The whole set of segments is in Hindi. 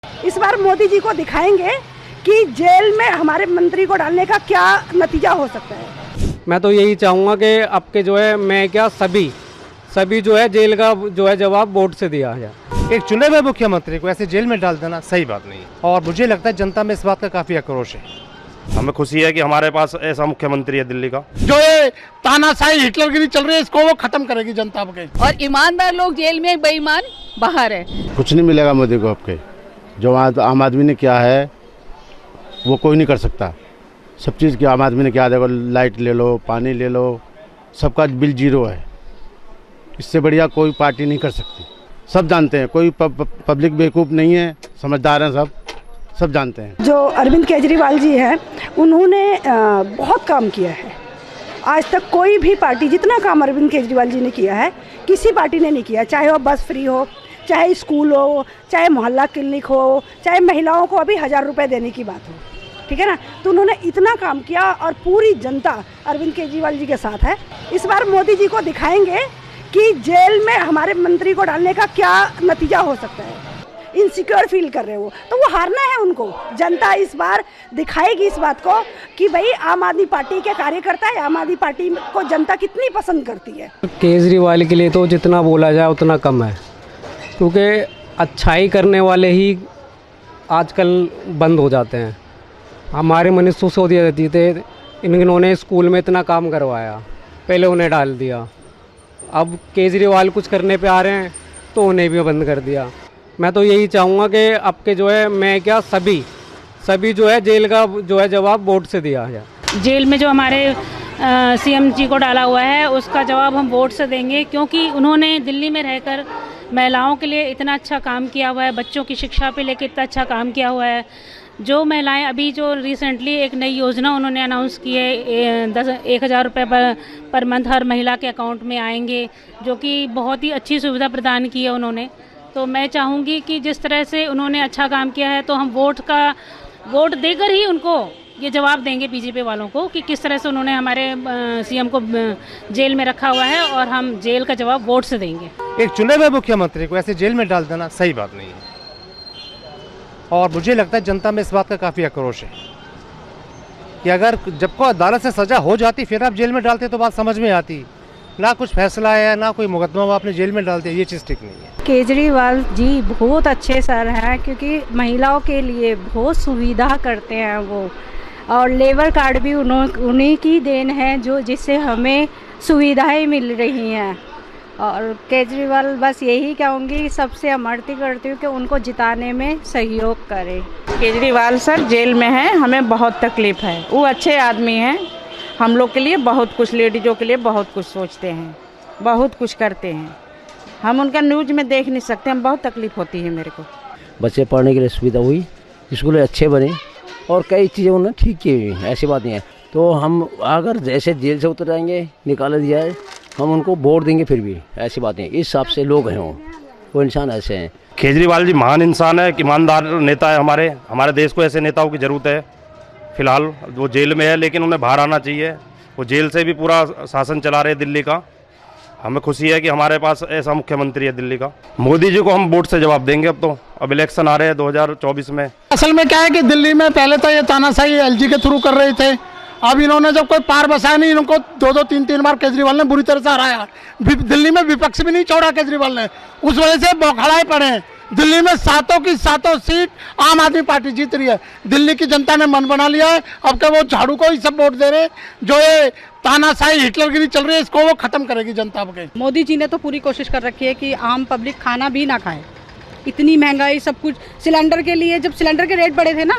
इस बार मोदी जी को दिखाएंगे कि जेल में हमारे मंत्री को डालने का क्या नतीजा हो सकता है। मैं तो यही चाहूँगा कि आपके जो है मैं क्या सभी जो है जेल का जो है जवाब वोट से दिया जाए। एक चुने हुए मुख्यमंत्री को ऐसे जेल में डाल देना सही बात नहीं है और मुझे लगता है जनता में इस बात का काफी आक्रोश है। हमें खुशी है कि हमारे पास ऐसा मुख्यमंत्री है दिल्ली का। जो ये तानाशाही हिटलरगिरी चल रही है इसको वो खत्म करेगी जनता के। और ईमानदार लोग जेल में, बेईमान बाहर है। कुछ नहीं मिलेगा मोदी को आपके, जो आम आदमी ने किया है वो कोई नहीं कर सकता। सब चीज़ की आम आदमी ने क्या, देखो लाइट ले लो, पानी ले लो, सबका बिल जीरो है। इससे बढ़िया कोई पार्टी नहीं कर सकती। सब जानते हैं, कोई पब्लिक बेवकूफ़ नहीं है, समझदार हैं सब जानते हैं। जो अरविंद केजरीवाल जी हैं उन्होंने बहुत काम किया है। आज तक कोई भी पार्टी जितना काम अरविंद केजरीवाल जी ने किया है किसी पार्टी ने नहीं किया। चाहे वो बस फ्री हो, चाहे स्कूल हो, चाहे मोहल्ला क्लिनिक हो, चाहे महिलाओं को अभी 1000 रुपये देने की बात हो, ठीक है ना। तो उन्होंने इतना काम किया और पूरी जनता अरविंद केजरीवाल जी के साथ है। इस बार मोदी जी को दिखाएंगे कि जेल में हमारे मंत्री को डालने का क्या नतीजा हो सकता है। इनसिक्योर फील कर रहे हो तो वो हारना है उनको। जनता इस बार दिखाएगी इस बात को कि भाई आम आदमी पार्टी के कार्यकर्ता है, आम आदमी पार्टी को जनता कितनी पसंद करती है। केजरीवाल के लिए तो जितना बोला जाए उतना कम है, क्योंकि अच्छाई करने वाले ही आजकल बंद हो जाते हैं। हमारे मनीष सिसोदिया जी थे, इन्होंने स्कूल में इतना काम करवाया, पहले उन्हें डाल दिया। अब केजरीवाल कुछ करने पे आ रहे हैं तो उन्हें भी बंद कर दिया। मैं तो यही चाहूँगा कि आपके जो है मैं क्या सभी जो है जेल का जो है जवाब वोट से दिया जाए। जेल में जो हमारे सीएम जी को डाला हुआ है उसका जवाब हम वोट से देंगे, क्योंकि उन्होंने दिल्ली में रहकर महिलाओं के लिए इतना अच्छा काम किया हुआ है, बच्चों की शिक्षा पे लेकर इतना अच्छा काम किया हुआ है। जो महिलाएं अभी जो रिसेंटली एक नई योजना उन्होंने अनाउंस की है, 1000 रुपये पर मंथ हर महिला के अकाउंट में आएंगे, जो कि बहुत ही अच्छी सुविधा प्रदान की है उन्होंने। तो मैं चाहूँगी कि जिस तरह से उन्होंने अच्छा काम किया है तो हम वोट देकर ही उनको ये जवाब देंगे बीजेपी वालों को कि किस तरह से उन्होंने हमारे सीएम को जेल में रखा हुआ है, और हम जेल का जवाब वोट से देंगे। एक चुने हुए मुख्यमंत्री को ऐसे जेल में डाल देना सही बात नहीं है और मुझे लगता है जनता में इस बात का काफी आक्रोश है कि अगर जब को अदालत से सजा हो जाती फिर आप जेल में डालते तो बात समझ में आती। ना कुछ फैसला है ना कोई मुकदमा, वो आपने जेल में डाल दिया, ये चीज़ ठीक नहीं है। केजरीवाल जी बहुत अच्छे सर हैं, क्योंकि महिलाओं के लिए बहुत सुविधा करते हैं वो, और लेबर कार्ड भी उन्हीं की देन है जो जिससे हमें सुविधाएं मिल रही हैं। और केजरीवाल बस यही कहूँगी, सबसे अमर्ती करती हूँ कि उनको जिताने में सहयोग करें। केजरीवाल सर जेल में हैं, हमें बहुत तकलीफ है। वो अच्छे आदमी हैं, हम लोग के लिए बहुत कुछ, लेडीज़ों के लिए बहुत कुछ सोचते हैं, बहुत कुछ करते हैं। हम उनका न्यूज़ में देख नहीं सकते, हम बहुत तकलीफ होती है मेरे को। बच्चे पढ़ने के लिए सुविधा हुई, स्कूल अच्छे बने और कई चीज़ें उन्होंने ठीक की हुई, ऐसी बात नहीं है। तो हम अगर जैसे जेल से उतर आएंगे, निकाल दिया है, हम उनको वोट देंगे फिर भी, ऐसी बात नहीं। इस हिसाब से लोग हैं, वो इंसान ऐसे हैं। केजरीवाल जी महान इंसान है, ईमानदार नेता है। हमारे देश को ऐसे नेताओं की ज़रूरत है। फिलहाल वो जेल में है लेकिन उन्हें बाहर आना चाहिए। वो जेल से भी पूरा शासन चला रहे दिल्ली का। हमें खुशी है कि हमारे पास ऐसा मुख्यमंत्री है दिल्ली का। मोदी जी को हम वोट से जवाब देंगे। अब इलेक्शन आ रहे हैं 2024 में। असल में क्या है कि दिल्ली में पहले तो ये तानाशाही एलजी के थ्रू कर रहे थे, अब इन्होंने जब कोई पार बसाया नहीं, इनको 2-2, 3-3 बार केजरीवाल ने बुरी तरह से हराया। दिल्ली में विपक्ष भी नहीं छोड़ा केजरीवाल ने, उस वजह से बौखलाए पड़े। दिल्ली में 7 की 7 सीट आम आदमी पार्टी जीत रही है। दिल्ली की जनता ने मन बना लिया है अब क्या वो झाड़ू को ही सब वोट दे रहे हैं। जो ये तानाशाही हिटलरगिरी चल रही है इसको वो खत्म करेगी जनता के। मोदी जी ने तो पूरी कोशिश कर रखी है कि आम पब्लिक खाना भी ना खाए। इतनी महंगाई, सब कुछ, सिलेंडर के लिए जब सिलेंडर के रेट बढ़े थे ना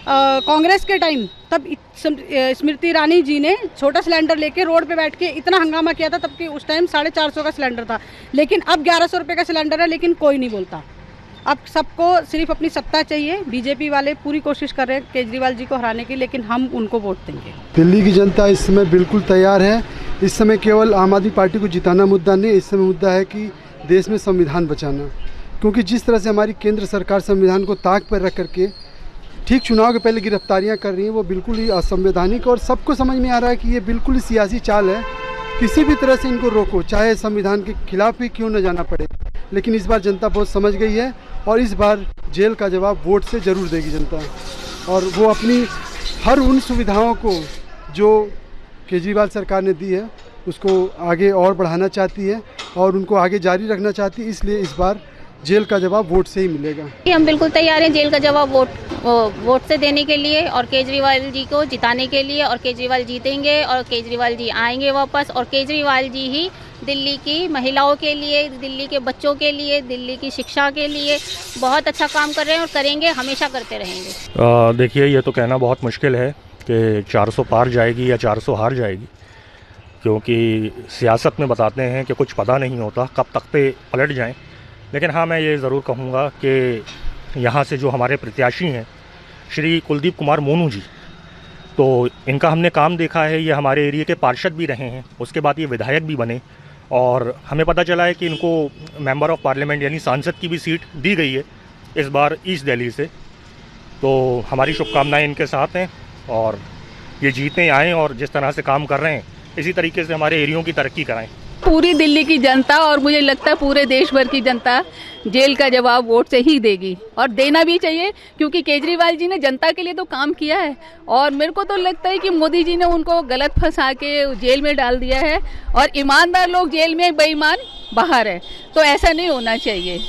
कांग्रेस के टाइम, तब स्मृति ईरानी जी ने छोटा सिलेंडर लेके रोड पे बैठ के इतना हंगामा किया था। तब कि उस टाइम 450 का सिलेंडर था, लेकिन अब 1100 रुपये का सिलेंडर है, लेकिन कोई नहीं बोलता। अब सबको सिर्फ अपनी सत्ता चाहिए। बीजेपी वाले पूरी कोशिश कर रहे हैं केजरीवाल जी को हराने की, लेकिन हम उनको वोट देंगे। दिल्ली की जनता इस समय बिल्कुल तैयार है। इस समय केवल आम आदमी पार्टी को जिताना मुद्दा नहीं, इस समय मुद्दा है कि देश में संविधान बचाना। क्योंकि जिस तरह से हमारी केंद्र सरकार संविधान को ताक पर रख करके ठीक चुनाव के पहले गिरफ्तारियां कर रही हैं, वो बिल्कुल ही असंवैधानिक, और सबको समझ में आ रहा है कि ये बिल्कुल ही सियासी चाल है। किसी भी तरह से इनको रोको, चाहे संविधान के खिलाफ ही क्यों न जाना पड़े। लेकिन इस बार जनता बहुत समझ गई है और इस बार जेल का जवाब वोट से ज़रूर देगी जनता। और वो अपनी हर उन सुविधाओं को जो केजरीवाल सरकार ने दी है उसको आगे और बढ़ाना चाहती है और उनको आगे जारी रखना चाहती है, इसलिए इस बार जेल का जवाब वोट से ही मिलेगा। हम बिल्कुल तैयार हैं जेल का जवाब वोट से देने के लिए और केजरीवाल जी को जिताने के लिए, और केजरीवाल जीतेंगे और केजरीवाल जी आएंगे वापस, और केजरीवाल जी ही दिल्ली की महिलाओं के लिए, दिल्ली के बच्चों के लिए, दिल्ली की शिक्षा के लिए बहुत अच्छा काम कर रहे हैं और करेंगे, हमेशा करते रहेंगे। देखिए, ये तो कहना बहुत मुश्किल है कि 400 पार जाएगी या 400 हार जाएगी, क्योंकि सियासत में बताते हैं कि कुछ पता नहीं होता कब तख्ते पलट जाएं। लेकिन हाँ, मैं ये ज़रूर कहूँगा कि यहाँ से जो हमारे प्रत्याशी हैं श्री कुलदीप कुमार मोनू जी, तो इनका हमने काम देखा है। ये हमारे एरिया के पार्षद भी रहे हैं, उसके बाद ये विधायक भी बने, और हमें पता चला है कि इनको मेंबर ऑफ पार्लियामेंट यानी सांसद की भी सीट दी गई है इस बार ईस्ट दिल्ली से। तो हमारी शुभकामनाएं इनके साथ हैं और ये जीतने आएँ और जिस तरह से काम कर रहे हैं इसी तरीके से हमारे एरियो की तरक्की कराएं। पूरी दिल्ली की जनता और मुझे लगता है पूरे देश भर की जनता जेल का जवाब वोट से ही देगी, और देना भी चाहिए, क्योंकि केजरीवाल जी ने जनता के लिए तो काम किया है। और मेरे को तो लगता है कि मोदी जी ने उनको गलत फंसा के जेल में डाल दिया है, और ईमानदार लोग जेल में, बेईमान बाहर है, तो ऐसा नहीं होना चाहिए।